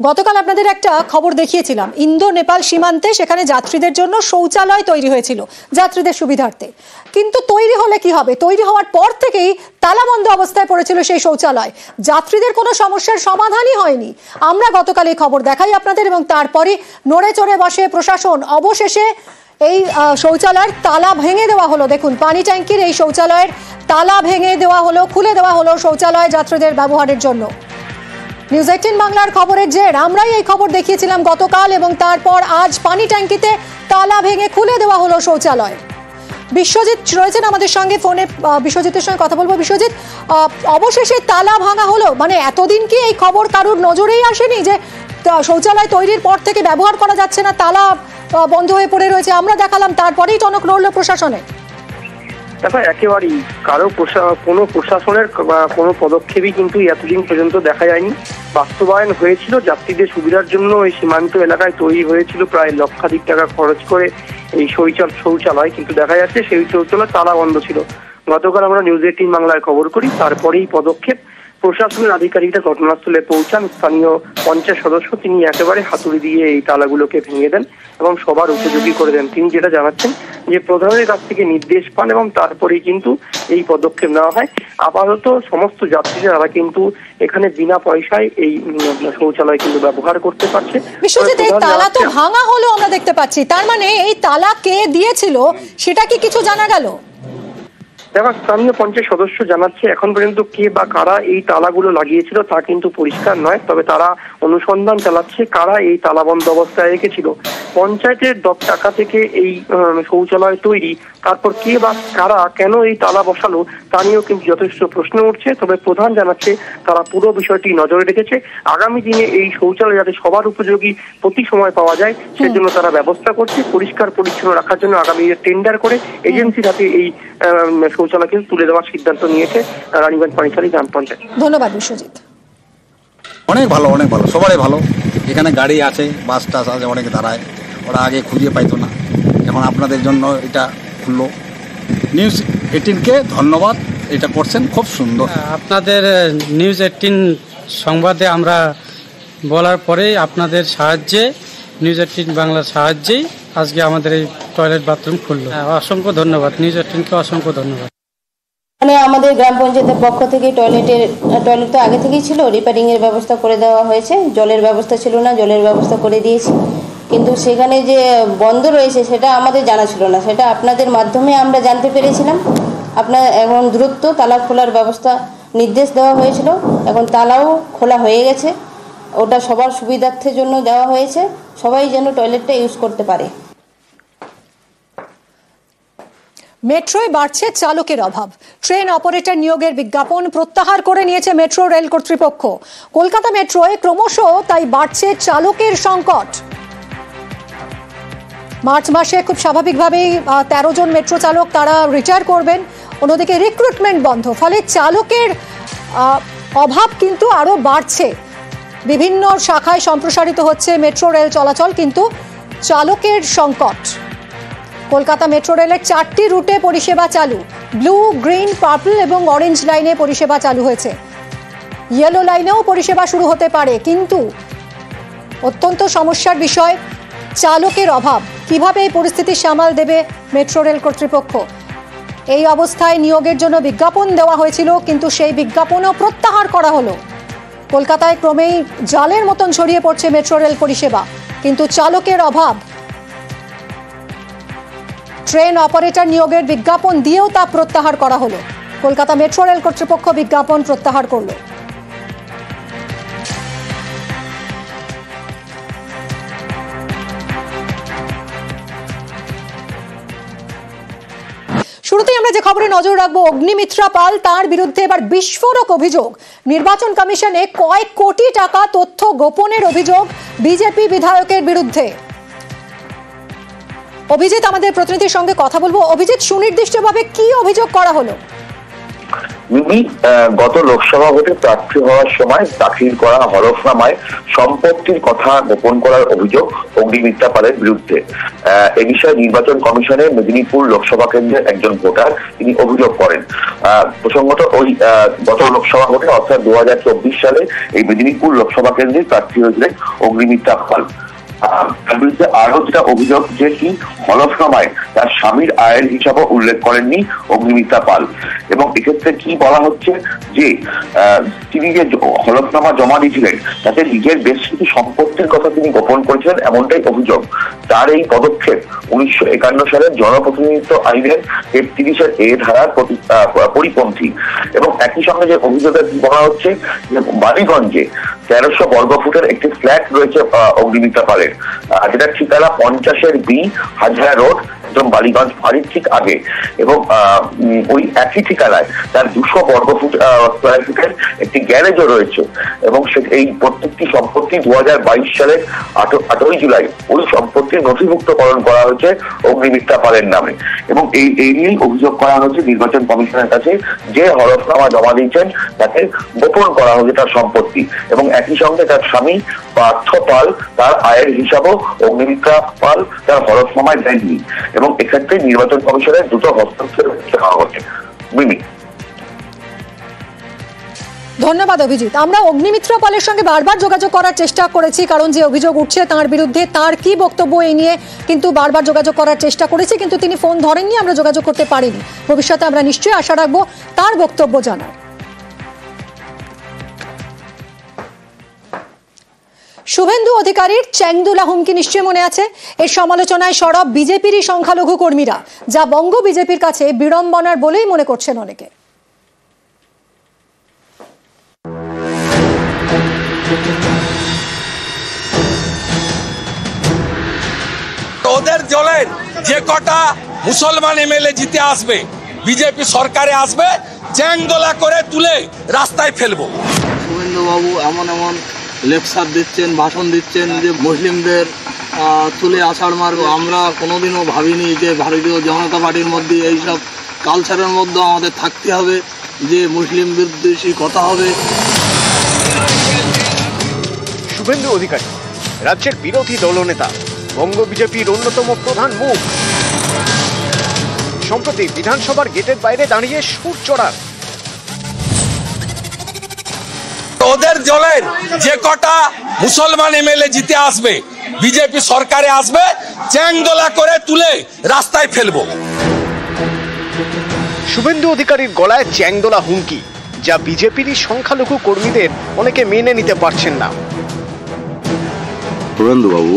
গতকাল আপনাদের একটা খবর দেখিয়েছিলাম, ইন্দো নেপাল সীমান্তে সেখানে যাত্রীদের জন্য শৌচালয় তৈরি হয়েছিল যাত্রীদের সুবিধার্থে। কিন্তু তৈরি হলে কি হবে, তৈরি হওয়ার পর থেকেই তালাবন্ধ অবস্থায় পড়েছিল সেই শৌচালয়। যাত্রীদের কোনো সমস্যার সমাধানই হয়নি। আমরা গতকাল এই খবর দেখাই আপনাদের এবং তারপরে নড়ে চড়ে বসে প্রশাসন। অবশেষে এই শৌচালয়ের তালা ভেঙে দেওয়া হলো। দেখুন, পানি ট্যাঙ্কির এই শৌচালয়ের তালা ভেঙে দেওয়া হলো, খুলে দেওয়া হলো শৌচালয় যাত্রীদের ব্যবহারের জন্য। নিউজ 18 বাংলার খবরের জের আমরাই এই খবর দেখিয়েছিলাম গতকাল এবং তারপর আজ পানি ট্যাঙ্কিতে তালা ভেঙে খুলে দেওয়া হলো শৌচালয়। বিশ্বজিৎ রয়েছেন আমাদের সঙ্গে ফোনে, বিশ্বজিতের সঙ্গে কথা বলবো। বিশ্বজিৎ, অবশেষে তালা ভাঙা হলো, মানে এতদিন কি এই খবর কারুর নজরেই আসেনি যে শৌচালয় তৈরির পর থেকে ব্যবহার করা যাচ্ছে না, তালা বন্ধ হয়ে পড়ে রয়েছে? আমরা দেখালাম, তারপরেই টনক নড়লো প্রশাসনে। দেখো, একেবারেই কোনো প্রশাসনের কোনো পদক্ষেপই কিন্তু এতদিন পর্যন্ত দেখা যায়নি। বাস্তবায়ন হয়েছিল যাত্রীদের সুবিধার জন্য, এই সীমান্ত এলাকায় তৈরি হয়েছিল প্রায় লক্ষাধিক টাকা খরচ করে এই শৌচালয়, কিন্তু দেখা যাচ্ছে সেই শৌচালয় তালা বন্ধ ছিল। গতকাল আমরা নিউজ 18 বাংলায় খবর করি, তারপরেই পদক্ষেপ। প্রশাসনের আধিকারিকরা ঘটনাস্থলে পৌঁছান। স্থানীয় পঞ্চায়েত সদস্য তিনি একেবারে হাতুড়ি দিয়ে এই তালাগুলোকে ভেঙে দেন এবং সবার উপযোগী করে দেন। তিনি যেটা জানাচ্ছেন যে প্রধানের কাছ থেকে নির্দেশ পান এবং তারপরেই কিন্তু এই পদক্ষেপ নেওয়া হয়। আপাতত সমস্ত যাত্রীরা তারা কিন্তু এখানে বিনা পয়সায় এই শৌচালয় কিন্তু ব্যবহার করতে পারছে। বিশ্বজিৎ, এই তালা তো ভাঙা হলো আমরা দেখতে পাচ্ছি, তার মানে এই তালা কে দিয়েছিল সেটা কি কিছু জানা গেল? দেখো, স্থানীয় পঞ্চায়েত সদস্য জানাচ্ছে এখন পর্যন্ত কে বা কারা এই তালাগুলো লাগিয়েছিল তা কিন্তু পরিষ্কার নয়, তবে তারা অনুসন্ধান চালাচ্ছে কারা এই তালাবন্ধ অবস্থায় রেখেছিল। পঞ্চায়েতের টাকা থেকে এই শৌচালয় তৈরি, তারপর কে বা কারা কেন এই তালা বসালো তা নিয়েও কিন্তু যথেষ্ট প্রশ্ন উঠছে। তবে প্রধান জানাচ্ছে তারা পুরো বিষয়টি নজরে রেখেছে। আগামী দিনে এই শৌচালয় যাতে সবার উপযোগী প্রতি সময় পাওয়া যায় সেজন্য তারা ব্যবস্থা করছে। পরিষ্কার পরিচ্ছন্ন রাখার জন্য আগামী টেন্ডার করে এজেন্সির হাতে এই শৌচালয়কে তুলে দেওয়ার সিদ্ধান্ত নিয়েছে রানীগঞ্জ পানিসারি গ্রাম পঞ্চায়েত। ধন্যবাদ বিশ্বজিৎ। অনেক ভালো, অনেক ভালো, সবারই ভালো। এখানে গাড়ি আছে, বাস টাস আছে, অনেকে দাঁড়ায়, ওরা আগে খুঁজে পাইতো না, এখন আপনাদের জন্য এটা খুললো। নিউজ 18কে ধন্যবাদ, এটা করছেন খুব সুন্দর। আপনাদের নিউজ 18 সংবাদে আমরা বলার পরেই আপনাদের সাহায্যে, নিউজ 18 বাংলার সাহায্যেই আজকে আমাদের এই টয়লেট বাথরুম খুললো। অসংখ্য ধন্যবাদ, নিউজ 18কে অসংখ্য ধন্যবাদ। মানে আমাদের গ্রাম পঞ্চায়েতের পক্ষ থেকে টয়লেট তো আগে থেকেই ছিল, রিপেয়ারিং এর ব্যবস্থা করে দেওয়া হয়েছে। জলের ব্যবস্থা ছিল না, জলের ব্যবস্থা করে দিয়েছি, কিন্তু সেখানে যে বন্ধ রয়েছে সেটা আমাদের জানা ছিল না, সেটা আপনাদের মাধ্যমে আমরা জানতে পেরেছিলাম। আপনার এখন দ্রুত তালা খোলার ব্যবস্থা নির্দেশ দেওয়া হয়েছিল, এখন তালাও খোলা হয়ে গেছে। ওটা সবার সুবিধার্থের জন্য দেওয়া হয়েছে, সবাই যেন টয়লেটটা ইউজ করতে পারে। মেট্রোয় বাড়ছে চালকের অভাব। ট্রেন অপারেটর নিয়োগের বিজ্ঞাপন প্রত্যাহার করে নিয়েছে মেট্রো রেল কর্তৃপক্ষ। কলকাতা মেট্রোয় ক্রমশ তাই বাড়ছে চালকের সংকট। মার্চ মাসে খুব স্বাভাবিকভাবেই 13 জন মেট্রো চালক তারা রিটায়ার করবেন। অন্যদিকে রিক্রুটমেন্ট বন্ধ, ফলে চালকের অভাব কিন্তু আরো বাড়ছে। বিভিন্ন শাখায় সম্প্রসারিত হচ্ছে মেট্রো রেল চলাচল, কিন্তু চালকের সংকট। কলকাতা মেট্রো রেলের 4টি রুটে পরিষেবা চালু। ব্লু, গ্রিন, পার্পল এবং অরেঞ্জ লাইনে পরিষেবা চালু হয়েছে। ইয়েলো লাইনেও পরিষেবা শুরু হতে পারে, কিন্তু অত্যন্ত সমস্যার বিষয় চালকের অভাব। কিভাবে এই পরিস্থিতি সামাল দেবে মেট্রো রেল কর্তৃপক্ষ? এই অবস্থায় নিয়োগের জন্য বিজ্ঞাপন দেওয়া হয়েছিল, কিন্তু সেই বিজ্ঞাপনও প্রত্যাহার করা হলো। কলকাতায় ক্রমেই জালের মতন ছড়িয়ে পড়ছে মেট্রো রেল পরিষেবা, কিন্তু চালকের অভাব। ট্রেন অপারেটর নিয়োগের বিজ্ঞাপন দিয়েও তা প্রত্যাহার করা হলো। কলকাতা মেট্রো রেল কর্তৃপক্ষ বিজ্ঞাপন প্রত্যাহার করল। শুরুতেই আমরা যে খবরে নজর রাখবো, অগ্নিমিত্রা পাল, তার বিরুদ্ধে এবার বিস্ফোরক অভিযোগ। নির্বাচন কমিশনে কয়েক কোটি টাকা তথ্য গোপনের অভিযোগ বিজেপি বিধায়কের বিরুদ্ধে। অভিজিৎ, আমাদের প্রতিনিধির সঙ্গে কথা বলবো। অভিজিৎ, সুনির্দিষ্টভাবে কি অভিযোগ করা হলো? মিমি, গত লোকসভা ভোটে প্রার্থী হওয়ার সময় দাখিল করা হলফনামায় সম্পত্তির কথা গোপন করার অভিযোগ অগ্নিমিত্রা পালের বিরুদ্ধে। এ বিষয়ে নির্বাচন কমিশনের মেদিনীপুর লোকসভা কেন্দ্রের একজন ভোটার তিনি অভিযোগ করেন। প্রসঙ্গত ওই গত লোকসভা ভোটে অর্থাৎ 2024 সালে এই মেদিনীপুর লোকসভা কেন্দ্রে প্রার্থী হয়েছিলেন অগ্নিমিত্রা পাল। তার বিরুদ্ধে আরো যেটা অভিযোগ যে কি হলফনামায় তার স্বামীর আয়ের হিসাবও উল্লেখ করেননি অগ্নিমিত্রা পাল, এবং এক্ষেত্রে কি বলা হচ্ছে যে তিনি যে হলফনামা জমা দিয়েছিলেন তাতে নিজের বেশ কিছু সম্পত্তির কথা তিনি গোপন করেছিলেন এমনটাই অভিযোগ। তার এই পদক্ষেপ 1951 সালের জনপ্রতিনিধিত্ব আইনের 33-এর এ ধারার পরিপন্থী। এবং একই সঙ্গে যে অভিযোগে বলা হচ্ছে যে বালিগঞ্জে 1300 বর্গফুটের একটি ফ্ল্যাট রয়েছে অগ্নিমিত্রা পালের, যেটা ঠিকানা 50-এর বি হাজরা রোড, একদম বালিগঞ্জ ফাঁড়ির ঠিক আগে, এবং ওই একই ঠিকানায় তার 200 বর্গফুট স্কয়ার ফিটের একটি গ্যারেজও রয়েছে। এবং এই প্রত্যেকটি সম্পত্তি 2022 সালের 8ই জুলাই ওই সম্পত্তির নথিভুক্তকরণ করা হয়েছে অগ্নিমিত্রা পালের নামে। এবং এই নিয়েই অভিযোগ করা হচ্ছে নির্বাচন কমিশনের কাছে যে হলফনামা জমা দিয়েছেন তাকে গোপন করা হয়েছে তার সম্পত্তি, এবং একই সঙ্গে তার স্বামী পার্থ পাল তার আয়ের হিসাবও অগ্নিমিত্রা পাল তার হলফনামায় দেননি, এবং এক্ষেত্রে নির্বাচন কমিশনের দ্রুত হস্তক্ষেপ চাওয়া হচ্ছে। মিমি, ধন্যবাদ অভিজিৎ। আমরা অগ্নিমিত্রা পালের সঙ্গে বারবার যোগাযোগ করার চেষ্টা করেছি, কারণ যে অভিযোগ উঠছে তার বিরুদ্ধে তার কি বক্তব্য এই নিয়ে কিন্তু বারবার যোগাযোগ করার চেষ্টা করেছি, কিন্তু তিনি ফোন ধরেননি, আমরা যোগাযোগ করতে পারিনি। ভবিষ্যতে আমরা নিশ্চয়ই আশা রাখবো তার বক্তব্য জানার। শুভেন্দু অধিকারীর চ্যাংদোলা হুমকি নিশ্চয়ই মনে আছে। এর সমালোচনায় সরব বিজেপিরই সংখ্যালঘু কর্মীরা, যা বঙ্গ বিজেপির কাছে বিড়ম্বনার বলেই মনে করছেন অনেকে। ওদের দলের যে কটা মুসলমান এমএলএ জিতে আসবে, বিজেপি সরকারে আসবে, চ্যাংদোলা করে তুলে রাস্তায় ফেলবো। শুভেন্দু বাবু এমন এমন লেকচার দিচ্ছেন, ভাষণ দিচ্ছেন যে মুসলিমদের তুলে আছাড় মারবো। আমরা কোনোদিনও ভাবিনি যে ভারতীয় জনতা পার্টির মধ্যে এইসব কালচারের মধ্যে আমাদের থাকতে হবে যে মুসলিম বিদ্বেষী কথা হবে। শুভেন্দু অধিকারী রাজ্যের বিরোধী দলনেতা, বঙ্গ বিজেপির অন্যতম প্রধান মুখ। সম্প্রতি বিধানসভার গেটের বাইরে দাঁড়িয়ে সুর চড়ান। ওদের দলের যে কটা মুসলমান এমএলএ জিতে আসবে, বিজেপি সরকারে আসবে, চ্যাংদোলা করে তুলে রাস্তায় ফেলবো। শুভেন্দু অধিকারীর গলায় চ্যাংদোলা হুমকি, যা বিজেপিরই সংখ্যালঘু কর্মীদের অনেকে মেনে নিতে পারছেন না। শুভেন্দু বাবু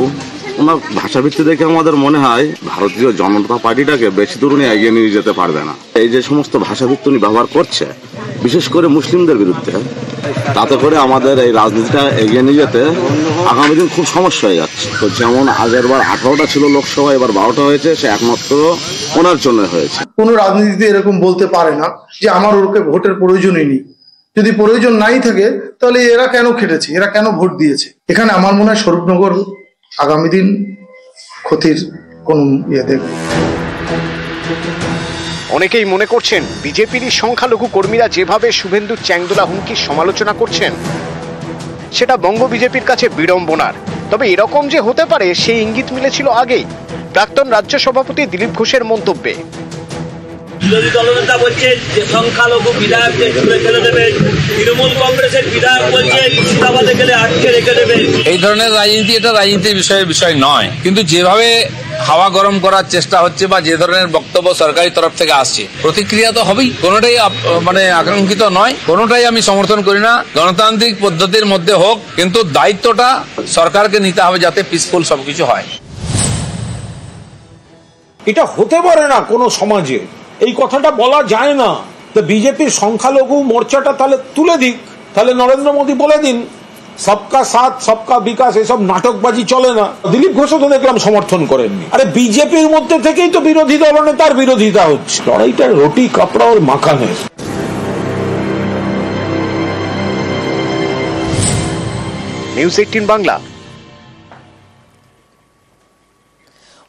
ওনার ভাষাভিত্তি দেখে আমাদের মনে হয় ভারতীয় জনতা পার্টিটাকে বেশি দূর উনি এগিয়ে নিয়ে যেতে পারবে না। এই যে সমস্ত ভাষাভিত্তি উনি ব্যবহার করছে, বিশেষ করে মুসলিমদের বিরুদ্ধে, তাতে করে আমাদের এই রাজনীতিটা এগিয়ে নিয়ে যেতে আগামী দিন খুব সমস্যা হয়ে যাচ্ছে। তো যেমন আগের বার 18টা ছিল লোকসভা, এবার 12টা হয়েছে, সে একমাত্র ওনার জন্য হয়েছে। কোনো রাজনীতিতে এরকম বলতে পারে না যে আমার ওরকে ভোটের প্রয়োজনই নেই। যদি প্রয়োজন নাই থাকে তাহলে এরা কেন খেটেছে, এরা কেন ভোট দিয়েছে? এখানে আমার মনে হয় স্বরূপনগর আগামী দিন ক্ষতির কোন ইয়ে দেখবে। অনেকেই মনে করছেন বিজেপিরই সংখ্যালঘু কর্মীরা যেভাবে শুভেন্দুর চ্যাংদোলা হুমকির সমালোচনা করছেন সেটা বঙ্গ বিজেপির কাছে বিড়ম্বনার। তবে এরকম যে হতে পারে সেই ইঙ্গিত মিলেছিল আগেই প্রাক্তন রাজ্য সভাপতি দিলীপ ঘোষের মন্তব্যে। বিরোধী দলনেতা বলছে যে সংখ্যালঘু বিধায়কদের ছুড়ে ফেলে দেবে, তৃণমূল কংগ্রেসের বিধায়ক বলছে মুর্শিদাবাদে গেলে আটকে রেখে দেবে। এই ধরনের রাজনীতি, এটা রাজনীতির বিষয় নয়, কিন্তু যেভাবে হাওয়া গরম করার চেষ্টা হচ্ছে বা যে ধরনের বক্তব্য সরকারি তরফ থেকে আসছে, প্রতিক্রিয়া তো হবেই। কোনোটাই আকাঙ্ক্ষিত নয়, কোনোটাই আমি সমর্থন করি না। গণতান্ত্রিক পদ্ধতির মধ্যে হোক, কিন্তু দায়িত্বটা সরকারকে নিতে হবে যাতে পিসফুল সবকিছু হয়। এটা হতে পারে না কোনো সমাজে, এই কথাটা বলা যায় না। তো বিজেপির সংখ্যালঘু মোর্চাটা তাহলে তুলে দিক, তাহলে নরেন্দ্র মোদী বলে দিন সবকা সাথ সবকা বিকাশ, এসব নাটকবাজি চলে না। দিলীপ ঘোষও তো দেখলাম সমর্থন করেননি। আরে বিজেপির মধ্যে থেকেই তো বিরোধী দলনেতার বিরোধিতা হচ্ছে। লড়াইটা রুটি কাপড়া ওর মাখানের। নিউজ 18 বাংলা।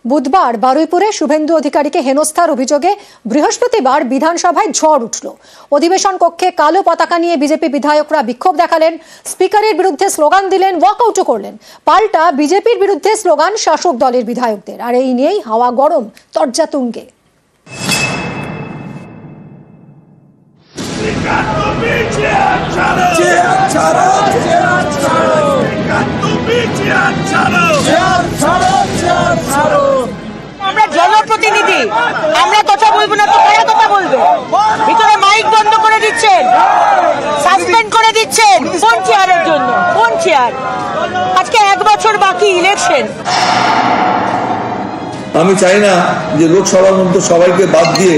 বুধবার বারুইপুরে শুভেন্দু অধিকারীকে হেনস্থার অভিযোগে বৃহস্পতিবার বিধানসভায় ঝড় উঠল। অধিবেশন কক্ষে কালো পতাকা নিয়ে বিজেপি বিধায়করা বিক্ষোভ দেখালেন, স্পিকারের বিরুদ্ধে স্লোগান দিলেন, ওয়াকআউটও করলেন। পাল্টা বিজেপির বিরুদ্ধে স্লোগান শাসক দলের বিধায়কদের। আর এই নিয়েই হাওয়া গরম তরজা তুঙ্গে। আমরা জনপ্রতিনিধি, আমরা কথা বলবো না তো কারা কথা বলবে? ভিতরে মাইক বন্ধ করে দিচ্ছেন, সাসপেন্ড করে দিচ্ছেন। কোন চেয়ারের জন্য? কোন চেয়ার? আজকে 1 বছর বাকি ইলেকশন। আমি চাই না যে লোকসভার মধ্যে সবাইকে বাদ দিয়ে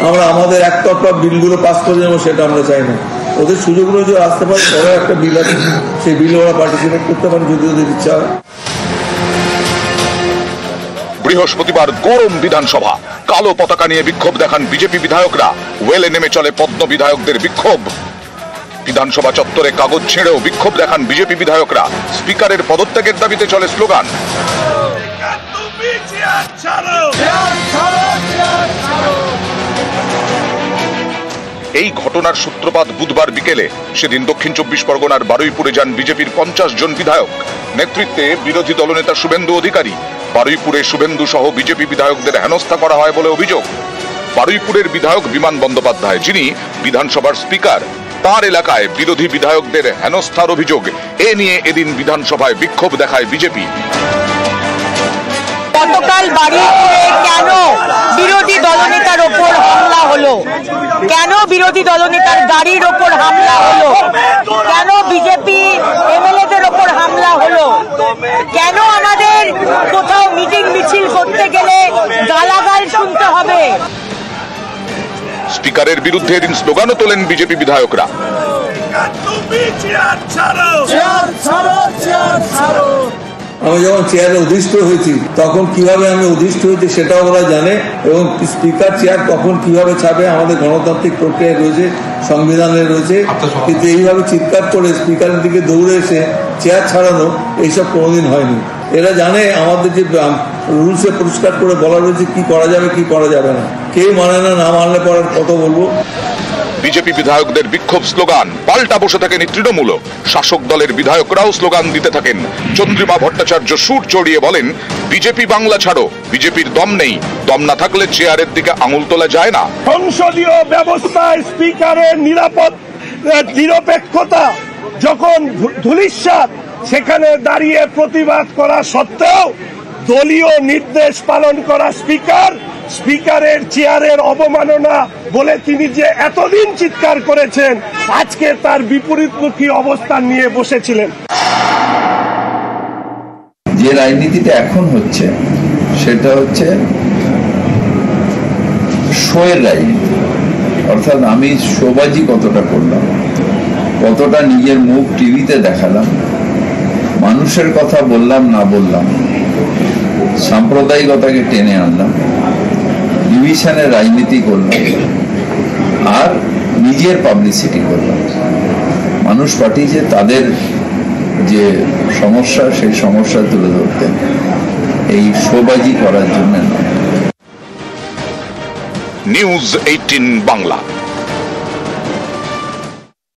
আমরা আমাদের একতরফা বিলগুলো পাস করে যাবো, সেটা আমরা চাই না। ওদের সুযোগগুলো যদি আসতে পারে, সবাই একটা বিল আছে, সেই বিলে ওরা পার্টিসিপেট করতে পারে যদি ওদের ইচ্ছা হয়। বৃহস্পতিবার গরম বিধানসভা, কালো পতাকা নিয়ে বিক্ষোভ দেখান বিজেপি বিধায়করা। ওয়েলে নেমে চলে পদ্ম বিধায়কদের বিক্ষোভ। বিধানসভা চত্বরে কাগজ ছেড়েও বিক্ষোভ দেখান বিজেপি বিধায়করা। স্পিকারের পদত্যাগের দাবিতে চলে স্লোগান। এই ঘটনার সূত্রপাত বুধবার বিকেলে। সেদিন দক্ষিণ 24 পরগনার বারুইপুরে যান বিজেপির 50 জন বিধায়ক, নেতৃত্বে বিরোধী দলনেতা শুভেন্দু অধিকারী। বারুইপুরে শুভেন্দু সহ বিজেপি বিধায়কদের হেনস্থা করা হয় বলে অভিযোগ। বারুইপুরের বিধায়ক বিমান বন্দ্যোপাধ্যায়, যিনি বিধানসভার স্পিকার, তার এলাকায় বিরোধী বিধায়কদের হেনস্থার অভিযোগ। এ নিয়ে এদিন বিধানসভায় বিক্ষোভ দেখায় বিজেপি। গতকাল বারুইপুরে কেন বিরোধী দলনেতার ওপর হামলা হলো? কেন বিরোধী দলনেতার গাড়ির ওপর হামলা হলো? কেন বিজেপি এমএলএদের ওপর হামলা হলো? কেন আমাদের কোথাও মিটিং মিছিল করতে গেলে গালাগাল শুনতে হবে? স্পিকারের বিরুদ্ধে এদিন স্লোগানও তোলেন বিজেপি বিধায়করা। আমি যখন চেয়ারে অধিষ্ঠ হয়েছি, তখন কিভাবে আমি অধিষ্ঠ হয়েছি সেটাও ওরা জানে, এবং স্পিকার চেয়ার কখন কিভাবে ছাড়বে আমাদের গণতান্ত্রিক প্রক্রিয়া রয়েছে, সংবিধানে রয়েছে। কিন্তু এইভাবে চিৎকার করে স্পিকারের দিকে দৌড়ে এসে চেয়ার ছাড়ানো, এইসব কোনোদিন হয়নি। এরা জানে আমাদের যে রুলসে পরিষ্কার করে বলা রয়েছে কি করা যাবে কি করা যাবে না। কেউ মানে না, না মানলে পরে কত বলবো। বিজেপি বিধায়কদের বিক্ষোভ স্লোগান, পাল্টা বসে থাকেন তৃণমূল। শাসক দলের বিধায়করাও স্লোগান দিতে থাকেন। চন্দ্রিমা ভট্টাচার্য সুর চড়িয়ে বলেন, বিজেপি বাংলা ছাড়ো, বিজেপির দম নেই, দম না থাকলে চেয়ারের দিকে আঙুল তোলা যায় না। সংসদীয় ব্যবস্থায় স্পিকারের নিরপেক্ষতা যখন ধূলিসাৎ, সেখানে দাঁড়িয়ে প্রতিবাদ করা সত্ত্বেও দলীয় নির্দেশ পালন করা স্পিকারের চেয়ারের অবমাননা বলে তিনি যে এতদিন চিৎকার করেছেন, আজকে তার বিপরীতমুখী অবস্থান নিয়ে বসেছিলেন। যে রাজনীতিটা এখন হচ্ছে সেটা হচ্ছে শোয়ের রাজনীতি। অর্থাৎ আমি শোবাজি কতটা করলাম, কতটা নিজের মুখ টিভিতে দেখালাম, মানুষের কথা বললাম না বললাম, সাম্প্রদায়িকতাকে টেনে আনলাম, ডিভিশনের রাজনীতি করলাম, আর নিজের পাবলিসিটি করলাম। মানুষ পাঠিয়েছে তাদের যে সমস্যা, সেই সমস্যা তুলে ধরতে, এই শোবাজি করার জন্য নয়। নিউজ 18 বাংলা।